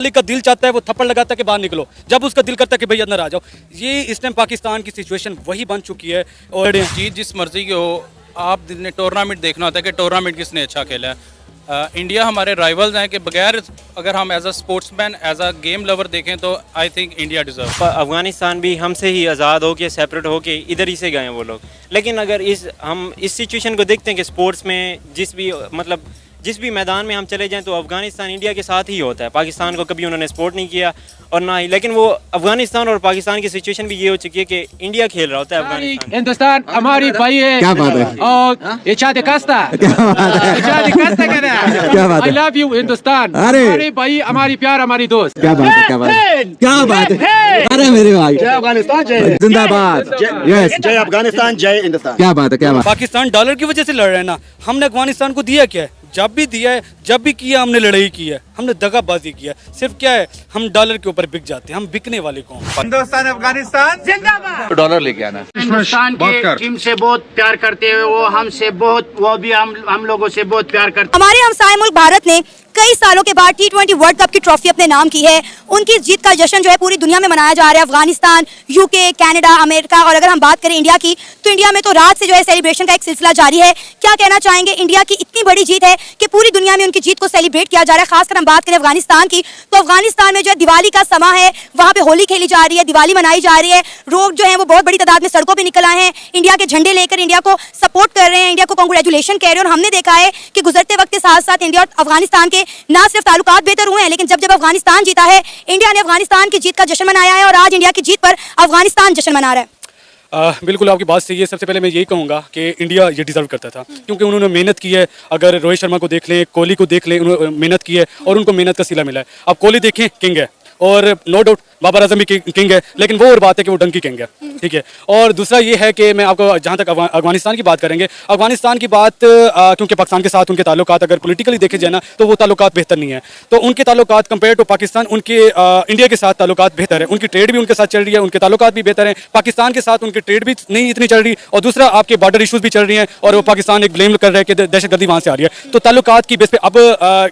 मालिक का दिल चाहता है वो थप्पड़ लगाता है कि बाहर निकलो, जब उसका दिल करता है कि भाई अंदर आ जाओ। ये इस टाइम पाकिस्तान की सिचुएशन वही बन चुकी है। और जीत जिस मर्जी की हो, आप ने टूर्नामेंट देखना होता है कि टूर्नामेंट किसने अच्छा खेला है। इंडिया हमारे राइवल्स हैं कि बगैर अगर हम as a sportsman as a game lover देखें तो I think India deserve. Afghanistan भी हमसे ही आज़ाद हो के सेपरेट हो के इधर ही से गए हैं वो लोग। लेकिन अगर हम इस सिचुएशन को देखते हैं कि स्पोर्ट्स में जिस भी मैदान में हम चले जाएं तो अफगानिस्तान इंडिया के साथ ही होता है। पाकिस्तान को कभी उन्होंने सपोर्ट नहीं किया और ना ही, लेकिन वो अफगानिस्तान और पाकिस्तान की सिचुएशन भी ये हो चुकी है कि इंडिया खेल रहा होता है अफगानिस्तान। हिंदुस्तान हमारी भाई है। क्या बात है? और ये चाहते कस्ता क्या बात है? I love you Hindustan. अरे हमारी भाई, हमारी प्यार, हमारी दोस्त। क्या बात है? क्या बात है? क्या बात है? अरे मेरे भाई, जय अफगानिस्तान, जय जिंदाबाद। यस, जय अफगानिस्तान, जय हिंदुस्तान। क्या बात है? क्या बात? पाकिस्तान डॉलर की वजह से लड़ रहे हैं ना। हमने अफगानिस्तान को दिया क्या है? जब भी दिया है, जब भी किया हमने लड़ाई की है, हमने दगाबाजी किया। सिर्फ क्या है, हम डॉलर के ऊपर बिक जाते हैं, हम बिकने वाले कौन? हिंदुस्तान अफगानिस्तान जिंदाबाद। डॉलर लेके आना। हिंदुस्तान की टीम से बहुत प्यार करते हैं वो, हमसे बहुत, वो भी हम लोगों से बहुत प्यार करते। हमारे हमसाए मुल्क भारत ने कई सालों के बाद T20 वर्ल्ड कप की ट्रॉफी अपने नाम की है। उनकी जीत का जश्न जो है पूरी दुनिया में मनाया जा रहा है। अफगानिस्तान, यूके, कनाडा, अमेरिका, और अगर हम बात करें इंडिया की, तो इंडिया में तो रात से जो है सेलिब्रेशन का एक सिलसिला जारी है। क्या कहना चाहेंगे? इंडिया की इतनी बड़ी जीत है कि पूरी दुनिया में उनकी जीत को सेलिब्रेट किया जा रहा है। खासकर हम बात करें अफगानिस्तान की, तो अफगानिस्तान में जो है दिवाली का समा है, वहाँ पे होली खेली जा रही है, दिवाली मनाई जा रही है। लोग जो है वो बहुत बड़ी तादाद में सड़कों पर निकल आए हैं, इंडिया के झंडे लेकर इंडिया को सपोर्ट कर रहे हैं, इंडिया को कांग्रेचुलेशन कह रहे हैं। और हमने देखा है कि गुजरते वक्त के साथ साथ इंडिया और अफगानिस्तान के ना सिर्फ ताल्लुकात बेहतर हुए हैं, लेकिन जब जब अफगानिस्तान जीता है, इंडिया ने अफगानिस्तान की जीत का जश्न मनाया है, और आज इंडिया की जीत पर अफगानिस्तान जश्न मना रहा है। बिल्कुल आपकी बात सही है। सबसे पहले मैं यही कहूँगा कि इंडिया ये डिजर्व करता था, क्योंकि उन्होंने मेहनत की है। अगर रोहित शर्मा को देख लें, कोहली को देख लें, उन्होंने मेहनत की है और उनको मेहनत का सिला मिला है। अब कोहली देखें, किंग है, और नो डाउट बाबर आजम भी किंग है, लेकिन वो और बात है कि वो डंकी किंग है, ठीक है। और दूसरा ये है कि मैं आपको जहाँ तक अफगानिस्तान की बात करेंगे, अफगानिस्तान की बात क्योंकि पाकिस्तान के साथ उनके ताल्लुकात अगर पॉलिटिकली देखे जाए ना, तो वो ताल्लुकात बेहतर नहीं है। तो उनके ताल्लुकात कंपेयर टू पाकिस्तान, उनके इंडिया के साथ ताल्लुकात बेहतर है। उनकी ट्रेड भी उनके साथ चल रही है, उनके ताल्लुकात भी बेहतर हैं। पाकिस्तान के साथ उनकी ट्रेड भी नहीं इतनी चल रही, और दूसरा आपके बॉर्डर इशूज़ भी चल रही हैं, और वो पाकिस्तान एक ब्लेम कर रहा है कि दहशतगर्दी वहाँ से आ रही है। तो ताल्लुकात की बेस पे अब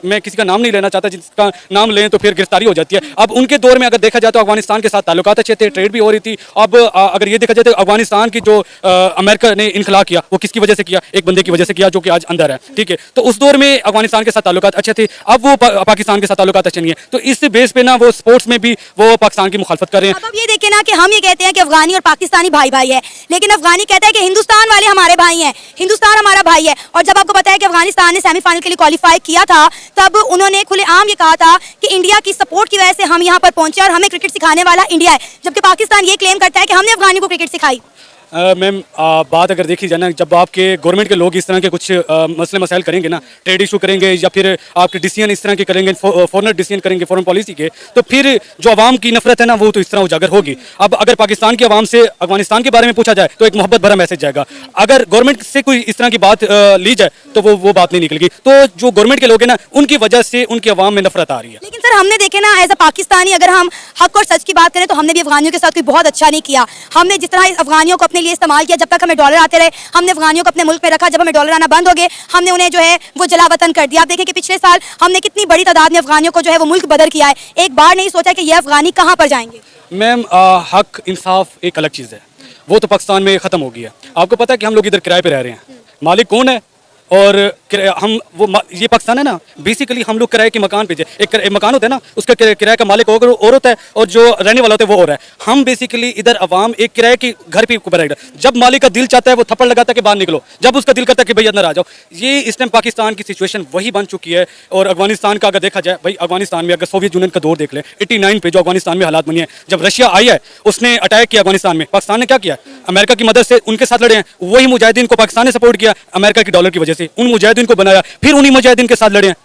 मैं किसी का नाम नहीं लेना चाहता, जिसका नाम लें तो फिर गिरफ्तारी हो जाती है। अब उनके दौर में अगर देखा जाए तो अफगानिस्तान के साथ ताल्लुकात अच्छे थे, ट्रेड भी हो रही थी। अब अगर ये देखा जाए तो अफगानिस्तान की जो अमेरिका ने इनखला किया, वो किसकी वजह से किया? एक बंदे की वजह से किया, जो कि आज अंदर है, ठीक है। तो उस दौर में अफगानिस्तान के साथ ताल्लुकात अच्छे थे, अब वो पाकिस्तान के साथ ताल्लुकात अच्छे नहीं है। तो इस बेस पे ना वो स्पोर्ट्स में भी वो पाकिस्तान की मुखालफत कर रहे हैं। अब ये देखें ना कि हम ये कहते हैं कि अफगानी और पाकिस्तानी भाई भाई है, लेकिन अफगानी कहता है कि हिंदुस्तान वाले हमारे भाई हैं, हिंदुस्तान हमारा भाई है। और जब आपको पता है कि अफगानिस्तान ने सेमीफाइनल के लिए क्वालिफाई किया था, तब उन्होंने खुलेआम ये कहा था कि इंडिया की सपोर्ट की वजह से हम यहाँ पर पहुंचे और हमें क्रिकेट सिखाने वाला इंडिया है, जबकि पाकिस्तान ये क्लेम करता है कि हमने अफगानी को क्रिकेट सिखाई। मैम बात अगर देखी जाए ना, जब आपके गवर्नमेंट के लोग इस तरह के कुछ मसले मसाइल करेंगे ना, ट्रेड इशू करेंगे या फिर आपके डिसीजन इस तरह के करेंगे, फॉरेन डिसीजन करेंगे फॉरेन पॉलिसी के, तो फिर जो आवाम की नफरत है ना, वो तो इस तरह उजागर होगी। अब अगर पाकिस्तान की आवाम से अफगानिस्तान के बारे में पूछा जाए तो एक मोहब्बत भरा मैसेज जाएगा। अगर गवर्नमेंट से कोई इस तरह की बात ली जाए तो वो बात नहीं निकलेगी। तो जो गवर्नमेंट के लोग हैं ना, उनकी वजह से उनकी आवाम में नफरत आ रही है। लेकिन सर हमने देखे ना, एज अ पाकिस्तानी अगर हम हक और सच की बात करें तो हमने भी अफगानियों के साथ कोई बहुत अच्छा नहीं किया। हमने जिस तरह अफगानियों को अपने लिए इस्तेमाल किया, जब तक हमें डॉलर आते रहे, हमने अफगानियों को अपने मुल्क में रखा। जब हमें डॉलर आना बंद हो गए, हमने उन्हें जो है वो जलावतन कर दिया। आप देखें कि पिछले साल हमने कितनी बड़ी तादाद में अफगानियों को जो है वो मुल्क बदर किया है। एक बार नहीं सोचा कि ये अफगानी कहाँ पर जाएंगे। मैम हक इंसाफ एक अलग चीज़ है, वो तो पाकिस्तान में ख़त्म हो गया। आपको पता है कि हम लोग इधर किराए पे रह रहे हैं, मालिक कौन है? और हम ये पाकिस्तान है ना, बेसिकली हम लोग किराए के मकान पे एक मकान होता है ना, उसका किराए का मालिक और होता है, और जो रहने वाला होता है वो और है। हम बेसिकली इधर अवाम एक किराए के घर पे ऊपर, जब मालिक का दिल चाहता है वो थप्पड़ लगाता है कि बाहर निकलो, जब उसका दिल करता है कि भाई अंदर आ जाओ। ये इस टाइम पाकिस्तान की सिचुएशन वही बन चुकी है। और अफगानिस्तान का अगर देखा जाए, भाई अफगानिस्तान में अगर सोवियत यूनियन का दौर देख लें, 89 पे जो अफगानिस्तान में हालात बनी है, जब रशिया आई है उसने अटैक किया अफगानिस्तान में, पाकिस्तान ने क्या किया? अमेरिका की मदद से उनके साथ लड़े हैं। वही मुजाहिदीन को पाकिस्तान ने सपोर्ट किया अमेरिका की डॉलर की वजह से, उन मुजाहिदीन को बनाया, फिर उन्हीं मुजाहिदीन के साथ लड़े हैं।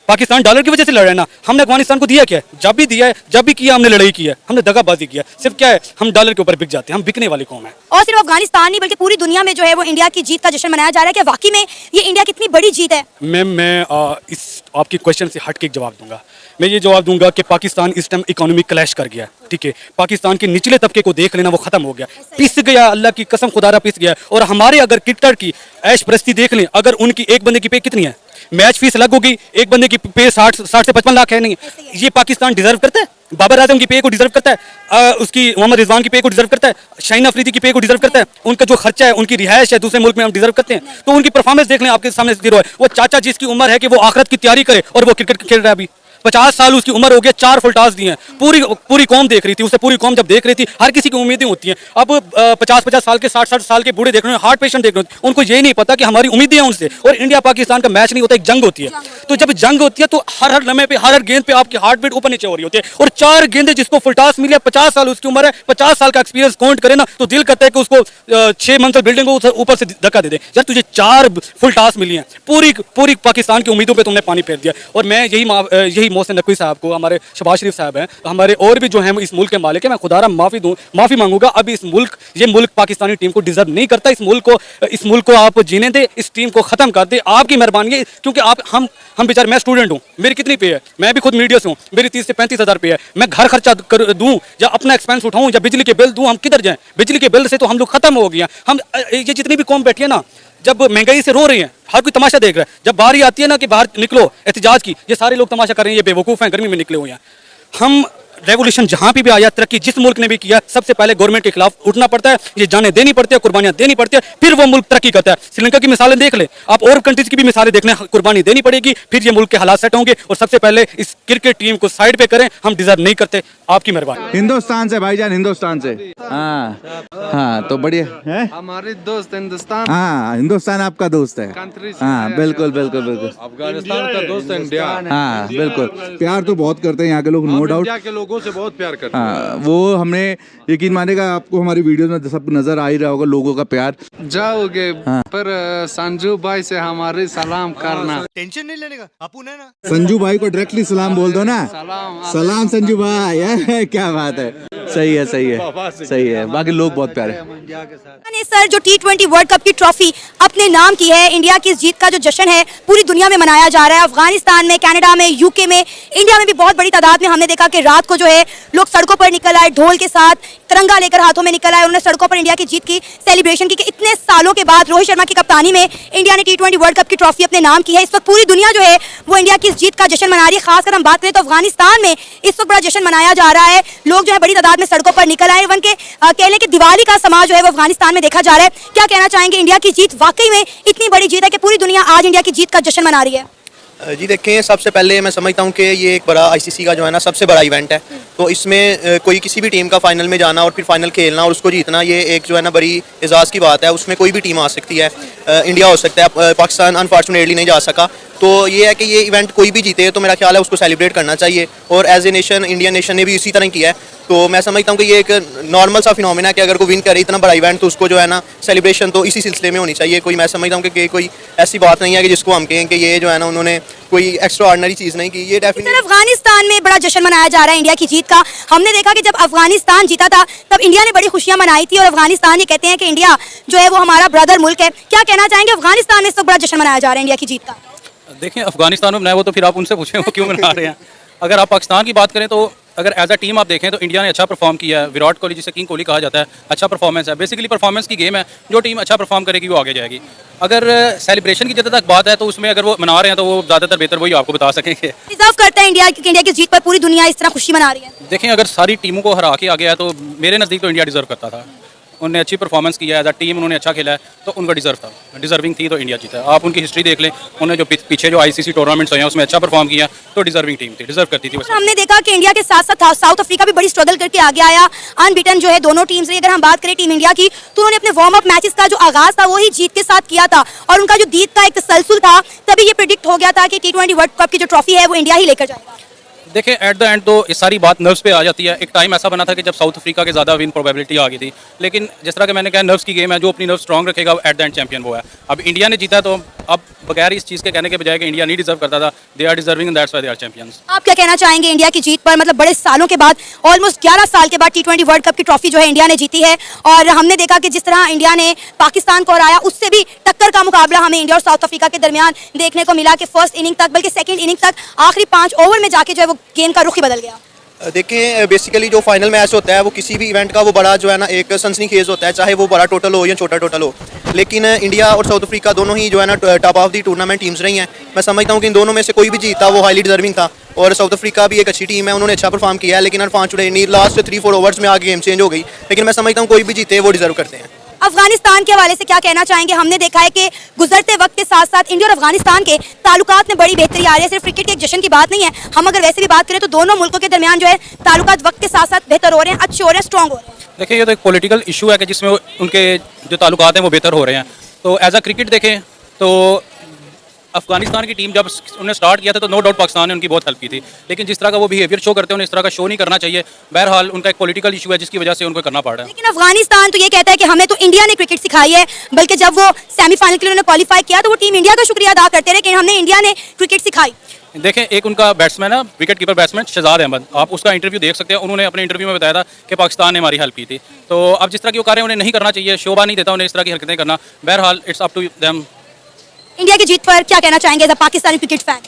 पाकिस्तान डॉलर की वजह से लड़ रहा है ना। हमने अफगानिस्तान को दिया क्या है? जब भी दिया है, जब भी किया हमने लड़ाई की है, हमने दगाबाजी किया। सिर्फ क्या है, हम डॉलर के ऊपर बिक जाते हैं, हम बिकने वाली कौम है। और सिर्फ अफगानिस्तान नहीं बल्कि पूरी दुनिया में जो है वो इंडिया की जीत का जश्न मनाया जा रहा है। कि वाकई में ये इंडिया कितनी बड़ी जीत है? मैम मैं इस आपकी क्वेश्चन से हट के एक जवाब दूंगा। मैं ये जवाब दूंगा कि पाकिस्तान इस टाइम इकोनॉमी क्लैश कर गया, ठीक है। पाकिस्तान के निचले तबके को देख लेना, वो खत्म हो गया, पिस गया, अल्लाह की कसम खुदारा पिस गया। और हमारे अगर क्रिकेटर की ऐश परस्ती देख लें, अगर उनकी एक बंदे की पे कितनी है, मैच फीस अलग होगी, एक बंदे की पे 60 से 55 लाख है नहीं, ये पाकिस्तान डिजर्व करता है? बाबर आजम की पे को डिजर्व करता है? उसकी मोहम्मद रिजवान की पे को डिजर्व करता है? शाहीन अफरीदी की पे को डिजर्व करता है? उनका जो खर्चा है, उनकी रिहाइश है दूसरे मुल्क में, हम डिजर्व करते हैं? तो उनकी परफॉर्मेंस देख लें, आपके सामने जीरो है। वो चाचा जिसकी उम्र है कि वो आखिरत की तैयारी करे और वो क्रिकेट खेल रहा है अभी, 50 साल उसकी उम्र हो गई, 4 फुल टॉस दिए हैं, पूरी कौम देख रही थी उसे, पूरी कौम जब देख रही थी, हर किसी की उम्मीदें होती हैं। अब 50 साल के 60 साल के बूढ़े देख रहे हैं, हार्ट पेशेंट देख रहे हैं, उनको ये नहीं पता कि हमारी उम्मीदें हैं उनसे, और इंडिया पाकिस्तान का मैच नहीं होता, एक जंग होती है। तो जब जंग होती है तो हर लम्हे पे, हर गेंद पे आपकी हार्ट बीट ऊपर नीचे हो रही होती है, और 4 गेंदे जिसको फुल टॉस मिली है, 50 साल उसकी उम्र है, 50 साल का एक्सपीरियंस काउंट करे ना, तो दिल करता है कि उसको 6 मंजिल बिल्डिंग को ऊपर से धक्का दे दे। यार तुझे 4 फुल टॉस मिली हैं, पूरी पाकिस्तान की उम्मीदों पे तुमने पानी फेर दिया। और मैं यही मोहसिन नकवी साहब को, हमारे शहबाज शरीफ साहब हैं, हमारे और भी जो हैं इस मुल्क के मालिक हैं, मैं खुदारा माफी मांगूंगा। अब ये मुल्क पाकिस्तानी टीम को डिजर्व नहीं करता। इस मुल्क को आप जीने दे, इस टीम को खत्म कर दे, आपकी मेहरबानी है। क्योंकि हम बेचारे, मैं स्टूडेंट हूँ, मेरी कितनी पे है, मैं भी खुद मीडिया से हूँ, मेरी 30 से 35 हज़ार पे है, मैं घर खर्चा दूँ या अपना एक्सपेंस उठाऊँ या बिजली के बिल दूँ, हम किधर जाएं? बिजली के बिल से तो हम लोग खत्म हो गए। हम ये जितनी भी कौम बैठी है ना, जब महंगाई से रो रही हैं, हर कोई तमाशा देख रहा है, जब बारी आती है ना कि बाहर निकलो एहतजाज की, ये सारे लोग तमाशा कर रहे हैं, ये बेवकूफ़ हैं, गर्मी में निकले हुए हैं। हम रेवोल्यूशन जहां भी आया, तरक्की जिस मुल्क ने भी किया, सबसे पहले गवर्नमेंट के खिलाफ उठना पड़ता है, ये जाने देनी पड़ती है, कुर्बानियां देनी पड़ती है, फिर वो मुल्क तरक्की करता है। श्रीलंका की मिसालें देख ले आप, और कंट्रीज की भी मिसालें देख लें, कुर्बानी देनी पड़ेगी, फिर ये मुल्क के हालात सेट होंगे। और सबसे पहले इस क्रिकेट टीम को साइड पे करें, हम डिजर्व नहीं करते, आपकी मेहरबानी। हिंदुस्तान से भाईजान, हिंदुस्तान से। हाँ हाँ, तो बढ़िया है, हमारे दोस्त हिंदुस्तान। हाँ हिंदुस्तान आपका दोस्त है। हाँ बिल्कुल बिल्कुल बिल्कुल। अफगानिस्तान का दोस्त है इंडिया। हाँ बिल्कुल, प्यार तो बहुत करते हैं यहाँ के लोग, नो डाउट। इंडिया के लोगों से बहुत प्यार करते हैं। हाँ, वो हमने यकीन मानेगा, आपको हमारी वीडियोस में सब नजर आ ही रहा होगा लोगों का प्यार। जाओगे पर संजू भाई से हमारे सलाम करना। टेंशन नहीं लेने का, अपुन है ना। संजू भाई को डायरेक्टली सलाम बोल दो ना। सलाम संजू भाई, क्या बात है, सही है सही है सही है। बाकी लोग बहुत प्यारे। सर, जो T20 वर्ल्ड कप की ट्रॉफी अपने नाम की है, इंडिया की इस जीत का जो जश्न है पूरी दुनिया में मनाया जा रहा है। अफगानिस्तान में, कनाडा में, यूके में, इंडिया में भी बहुत बड़ी तादाद में हमने देखा कि रात को जो है लोग सड़कों पर निकल आए, ढोल के साथ तिरंगा लेकर हाथों में निकल आए, उन्होंने सड़कों पर इंडिया की जीत की सेलिब्रेशन की कि इतने सालों के बाद रोहित शर्मा की कप्तानी में इंडिया ने T20 वर्ल्ड कप की ट्रॉफी अपने नाम की है। इस वक्त पूरी दुनिया जो है वो इंडिया की इस जीत का जश्न मना रही है। खासकर हम बात करें तो अफगानिस्तान में इस वक्त बड़ा जश्न मनाया जा रहा है, लोग जो है बड़ी तादाद में सड़कों पर निकल आए। इवन के कह लें कि दिवाली का समाज जो है वो अफगानिस्तान में देखा जा रहा है। क्या कहना चाहेंगे, इंडिया की जीत वाकई में इतनी बड़ी जीत है कि पूरी दुनिया आज इंडिया की जीत का जश्न मना रही है? जी देखें, सबसे पहले मैं समझता हूँ कि ये एक बड़ा आईसीसी का जो है ना सबसे बड़ा इवेंट है। तो इसमें कोई किसी भी टीम का फाइनल में जाना और फिर फाइनल खेलना और उसको जीतना, ये एक जो है ना बड़ी एजाज़ की बात है। उसमें कोई भी टीम आ सकती है, इंडिया हो सकता है, पाकिस्तान अनफॉर्चुनेटली नहीं जा सका। तो ये है कि ये इवेंट कोई भी जीते तो मेरा ख्याल है उसको सेलिब्रेट करना चाहिए, और as a nation Indian nation ने भी इसी तरह किया है। तो मैं समझता हूँ कि ये एक नॉर्मल सा फिनोमेना है कि अगर कोई विन करे इतना बड़ा इवेंट तो उसको जो है ना सेलिब्रेशन तो इसी सिलसिले में होनी चाहिए। कोई मैं समझता हूँ कि कोई ऐसी बात नहीं है कि जिसको हम कहें कि ये जो है ना उन्होंने कोई एक्स्ट्रा ऑर्डिनरी चीज़ नहीं की। ये डेफिनेटली अफगानिस्तान में बड़ा जश्न मनाया जा रहा है इंडिया की जीत का। हमने देखा कि जब अफगानिस्तान जीता था तब इंडिया ने बड़ी खुशियां मनाई थी, और अफगानिस्तान ये कहते हैं कि इंडिया जो है वो हमारा ब्रदर मुल्क है। क्या कहना चाहेंगे, अफगानिस्तान में इस वक्त बड़ा जश्न मनाया जा रहा है इंडिया की जीत का? देखिए, अफगानिस्तान में बनाया वो तो फिर आप उनसे पूछें वो क्यों मना रहे हैं। अगर आप पाकिस्तान की बात करें तो अगर एज अ टीम आप देखें तो इंडिया ने अच्छा परफॉर्म किया है। विराट कोहली, जिसे किंग कोहली कहा जाता है, अच्छा परफॉर्मेंस है। बेसिकली परफॉर्मेंस की गेम है, जो टीम अच्छा परफॉर्म करेगी वो आगे जाएगी। अगर सेलिब्रेशन की जहाँ तक बात है तो उसमें अगर वो मना रहे हैं तो वो ज़्यादातर बेहतर वही आपको बता सकेंगे। डिजर्व करता है इंडिया की जीत पर पूरी दुनिया इस तरह खुशी मना रही है। देखें, अगर सारी टीमों को हरा के आ गया तो मेरे नज़दीक तो इंडिया डिजर्व करता था। उन्होंने अच्छी परफॉर्मेंस किया है, एज अ टीम उन्होंने अच्छा खेला है, तो उनका डिजर्विंग थी तो इंडिया जीता है। आप उनकी हिस्ट्री देख लें, उन्होंने जो पीछे जो आईसीसी टूर्नामेंट्स हुए हैं उसमें अच्छा परफॉर्म किया, तो डिजर्विंग टीम थी, डिजर्व करती थी। हमने देखा कि इंडिया के साथ साथ साउथ अफ्रीका भी बड़ी स्ट्रगल करके आगे आया, अनबीटन जो है दोनों टीम्स रही। अगर हम बात करें टीम इंडिया की तो उन्होंने अपने वार्म अप मैचेस का जो आगाज था वो ही जीत के साथ किया था, और उनका जो जीत का एक तसलसल था, तभी ये प्रेडिक्ट हो गया था कि T20 वर्ल्ड कप की जो ट्रॉफी है वो इंडिया ही लेकर जाएगा। देखिए, एट द एंड तो ये सारी बात नर्व्स पे आ जाती है। एक टाइम ऐसा बना था कि जब साउथ अफ्रीका के ज़्यादा विन प्रोबेबिलिटी आ गई थी, लेकिन जिस तरह के मैंने कहा नर्व्स की गेम है, जो अपनी नर्व स्ट्रॉन्ग रखेगा एट द एंड चैंपियन वो है। अब इंडिया ने जीता तो अब बगैर इस चीज़ के कहने के बजाय कि इंडिया नहीं डिजर्व करता था, they are deserving and that's why they are champions. आप क्या कहना चाहेंगे इंडिया की जीत पर? मतलब बड़े सालों के बाद, ऑलमोस्ट 11 साल के बाद T20 वर्ल्ड कप की ट्रॉफी जो है इंडिया ने जीती है, और हमने देखा कि जिस तरह इंडिया ने पाकिस्तान को हराया उससे भी टक्कर का मुकाबला हमें इंडिया और साउथ अफ्रीका के दरमियान देखने को मिला कि फर्स्ट इनिंग तक, बल्कि सेकंड इनिंग तक, आखिरी 5 ओवर में जाके जो है वो गेम का रुख ही बदल गया। देखिए बेसिकली जो फाइनल मैच होता है वो किसी भी इवेंट का वो बड़ा जो है ना एक सनसनीखेज होता है, चाहे वो बड़ा टोटल हो या छोटा टोटल हो। लेकिन इंडिया और साउथ अफ्रीका दोनों ही जो है ना top of the tournament teams रही हैं। मैं समझता हूँ कि इन दोनों में से कोई भी जीता वो हाईली डिजर्विंग था, और साउथ अफ्रीका भी एक अच्छी टीम है, उन्होंने अच्छा परफॉर्म किया है। लेकिन अनफॉर्चुनेटली लास्ट 3-4 ओवर्स में आगे गेम चेंज हो गई। लेकिन मैं समझता हूँ कोई भी जीते वो डिजर्व करते हैं। अफगानिस्तान के हवाले से क्या कहना चाहेंगे? हमने देखा है कि गुजरते वक्त के साथ साथ इंडिया और अफगानिस्तान के ताल्लुकात में बड़ी बेहतरी आ रही है। सिर्फ क्रिकेट के एक जश्न की बात नहीं है, हम अगर वैसे भी बात करें तो दोनों मुल्कों के दरमियान जो है ताल्लुकात वक्त के साथ साथ बेहतर हो रहे हैं, अच्छे हो रहे हैं, स्ट्रॉन्ग हो रहे हैं। देखिए ये तो एक पॉलिटिकल इशू है कि जिसमें उनके जो ताल्लुकात हैं वो बेहतर हो रहे हैं। तो एज अ क्रिकेट देखें तो अफगानिस्तान की टीम जब उन्होंने स्टार्ट किया था तो नो डाउट पाकिस्तान ने उनकी बहुत हेल्प की थी, लेकिन जिस तरह का वो बिहेवियर शो करते हैं उन्हें इस तरह का शो नहीं करना चाहिए। बहरहाल उनका एक पॉलिटिकल इशू है जिसकी वजह से उनको करना पड़ रहा है। लेकिन अफगानिस्तान तो ये कहता है कि हमें तो इंडिया ने क्रिकेट सिखाई है, बल्कि जब वो सेमीफाइनल के लिए उन्होंने क्वालिफाई किया तो वो टीम इंडिया का शुक्रिया अदा करते रहे कि हमने इंडिया ने क्रिकेट सिखाई। देखें एक उनका बैट्समैन है, wicket keeper batsman Shahzad Ahmed, आप उसका इंटरव्यू देख सकते हैं। उन्होंने अपने इंटरव्यू में बताया था कि पाकिस्तान ने हमारी हेल्प की थी। तो अब जिस तरह की वो कार्य उन्हें नहीं करना चाहिए, शोभा नहीं देता उन्हें इस तरह की हरकतें करना। बहरहाल it's up to them. India की जीत पर क्या कहना चाहेंगे as a Pakistani cricket fan?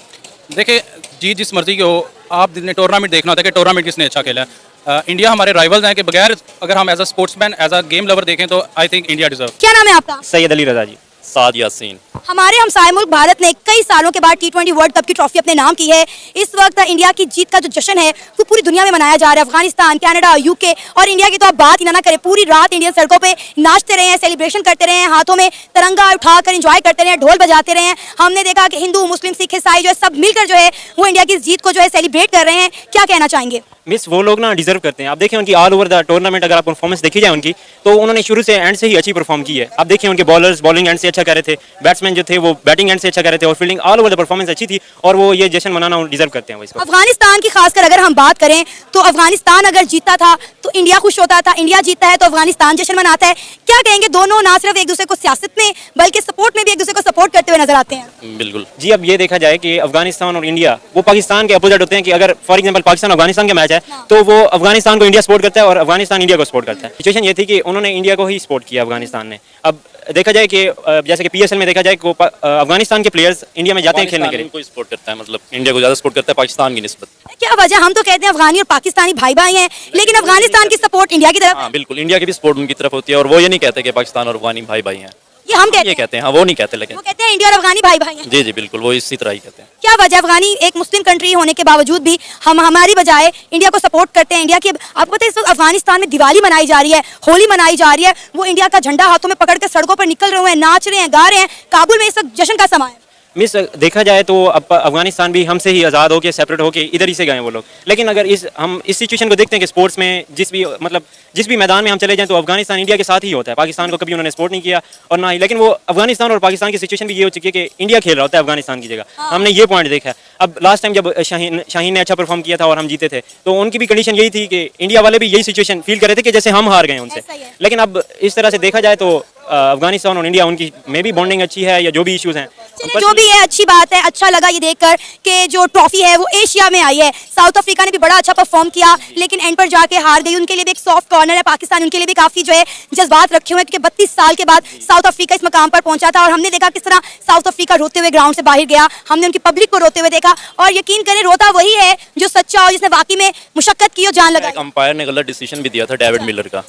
देखिए जीत जिस मर्जी की हो, आपने टूर्नामेंट देखना होता है कि टूर्नामेंट किसने अच्छा खेला है। इंडिया हमारे राइवल्स हैं कि बगैर अगर हम as a sportsman as a game lover देखें तो आई थिंक इंडिया डिजर्व। क्या नाम है आपका? सैयद अली रजा जी। साद यासीन। हमारे हमसाए मुल्क भारत ने कई सालों के बाद T20 वर्ल्ड कप की ट्रॉफी अपने नाम की है। इस वक्त इंडिया की जीत का जो जश्न है वो पूरी दुनिया में मनाया जा रहा है। अफगानिस्तान, कनाडा, यूके और इंडिया की तो आप बात ही ना करें। पूरी रात इंडियन सड़कों पे नाचते रहे हैं, सेलिब्रेशन करते रहे हैं, हाथों में तिरंगा उठाकर एंजॉय करते रहे हैं, ढोल बजाते रहे हैं। हमने देखा कि हिंदू, मुस्लिम, सिख, ईसाई जो है सब मिलकर जो है वो इंडिया की जीत को जो है सेलिब्रेट कर रहे हैं। क्या कहना चाहेंगे? मिस वो लोग ना डिजर्व करते हैं। आप देखिए उनकी ऑल ओवर द टूर्नामेंट अगर आप परफॉर्मेंस देखी जाए उनकी, तो उन्होंने शुरू से एंड से ही अच्छी परफॉर्म की है। आप देखिए उनके बॉलर्स बॉलिंग एंड से अच्छा कर रहे थे, बैट्समैन जो थे वो बैटिंग एंड से अच्छा कर रहे थे, और fielding all over the performance अच्छी थी, और वो ये जश्न मनाना डिजर्व करते हैं। वो इसको अफगानिस्तान की खासकर अगर हम बात करें तो अफगानिस्तान अगर जीतता था तो इंडिया खुश होता था, इंडिया जीतता है तो अफगानिस्तान जश्न मनाता है। क्या कहेंगे? दोनों ना सिर्फ एक दूसरे को सियासत में बल्कि सपोर्ट में भी एक दूसरे को सपोर्ट करते हुए नजर आते हैं। बिल्कुल जी। अब ये देखा जाए कि अफगानिस्तान और इंडिया वो पाकिस्तान के अपोजिट होते हैं कि अगर फॉर एग्जांपल पाकिस्तान अफगानिस्तान का मैच है तो वो अफगानिस्तान को इंडिया सपोर्ट करता है और अफगानिस्तान इंडिया को सपोर्ट करता है। सिचुएशन ये थी कि उन्होंने इंडिया को ही सपोर्ट किया अफगानिस्तान ने। अब देखा जाए कि जैसे कि PSL में देखा जाए कि अफगानिस्तान के प्लेयर्स इंडिया में जाते हैं खेलने के लिए, कोई सपोर्ट करता है, मतलब इंडिया को ज्यादा सपोर्ट करता है पाकिस्तान की निस्बत। क्या वजह? हम तो कहते हैं अफगानी और पाकिस्तानी भाई भाई हैं, लेकिन अफगानिस्तान की सपोर्ट इंडिया की तरफ। हाँ बिल्कुल, इंडिया की भी सपोर्ट उनकी तरफ होती है, और वो ये नहीं कहते कि पाकिस्तान और अफगानी भाई भाई हैं। ये हम कहते हैं, हाँ वो नहीं कहते, लेकिन वो कहते हैं इंडिया और अफगानी भाई भाई हैं। जी जी बिल्कुल, वो इसी तरह ही कहते हैं। क्या वजह? अफगानी एक मुस्लिम कंट्री होने के बावजूद भी हम हमारी बजाय इंडिया को सपोर्ट करते हैं। इंडिया की आपको पता है इस वक्त अफगानिस्तान में दिवाली मनाई जा रही है, होली मनाई जा रही है, वो इंडिया का झंडा हाथों में पकड़ कर सड़कों पर निकल रहे हैं, नाच रहे हैं, गा रहे हैं। काबुल में इस वक्त जश्न का समय है। मिस देखा जाए तो अफगानिस्तान भी हमसे ही आज़ाद होकर सेपरेट होकर इधर ही से गए वो लोग। लेकिन अगर हम इस सिचुएशन को देखते हैं कि स्पोर्ट्स में जिस भी मैदान में हम चले जाएं तो अफगानिस्तान इंडिया के साथ ही होता है। पाकिस्तान को कभी उन्होंने सपोर्ट नहीं किया और ना ही, लेकिन वो अफगानिस्तान और पाकिस्तान की सिचुएशन भी ये हो चुकी है कि इंडिया खेल रहा होता है अफगानिस्तान की जगह। हमने ये पॉइंट देखा है। अब लास्ट टाइम जब शाहीन ने अच्छा परफॉर्म किया था और हम जीते थे तो उनकी भी कंडीशन यही थी कि इंडिया वाले भी यही सिचुएशन फील कर रहे थे कि जैसे हम हार गए उनसे। लेकिन अब इस तरह से देखा जाए तो अफगानिस्तान और इंडिया उनकी मे भी बॉन्डिंग अच्छी है या जो भी इश्यूज हैं, जो भी है अच्छी बात है। अच्छा लगा ये देखकर कि जो ट्रॉफी है वो एशिया में आई है। साउथ अफ्रीका ने भी बड़ा अच्छा परफॉर्म किया लेकिन एंड पर जाके हार गई। उनके लिए भी एक सॉफ्ट कॉर्नर है। पाकिस्तान उनके लिए भी काफी जो है जज्बात रखे हुए हैं क्योंकि 32 साल के बाद साउथ अफ्रीका इस मकाम पर पहुंचा था और हमने देखा किस तरह साउथ अफ्रीका रोते हुए ग्राउंड से बाहर गया। हमने उनकी पब्लिक को रोते हुए देखा और यकीन करें रोता वही है जो सच्चा हो, जिसने वाकई में मुशक्कत की और जान लगाई। अंपायर ने गलत डिसीजन भी दिया था, डेविड मिलर का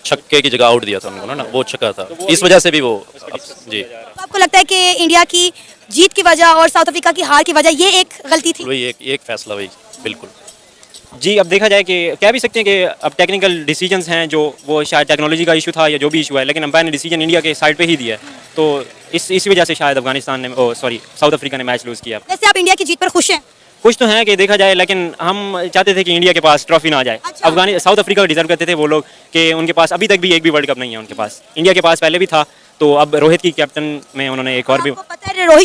छक्के की जगह आउट दिया था उनको ना, वो छक्का था, इस वजह से भी वो जी। तो आपको लगता है कि इंडिया की जीत की वजह और साउथ अफ्रीका की हार की वजह ये एक गलती थी? वही एक फैसला वही बिल्कुल जी। अब देखा जाए कि कह भी सकते हैं कि अब टेक्निकल डिसीजंस हैं जो वो शायद टेक्नोलॉजी का इशू था या जो भी इशू है, लेकिन अंपायर ने डिसीजन इंडिया के साइड पे ही दिया है। तो इसी वजह से शायद अफगानिस्तान ने साउथ अफ्रीका ने मैच लूज किया। वैसे आप इंडिया की जीत पर खुश हैं? कुछ तो है कि देखा जाए, लेकिन हम चाहते थे कि इंडिया के पास ट्रॉफी ना आ जाए। अच्छा। साउथ अफ्रीका को डिजर्व करते थे वो लोग कि उनके पास अभी तक भी एक भी वर्ल्ड कप नहीं है उनके पास। इंडिया के पास पहले भी था, तो अब रोहित की कैप्टन में उन्होंने एक और भी। पता है रोहित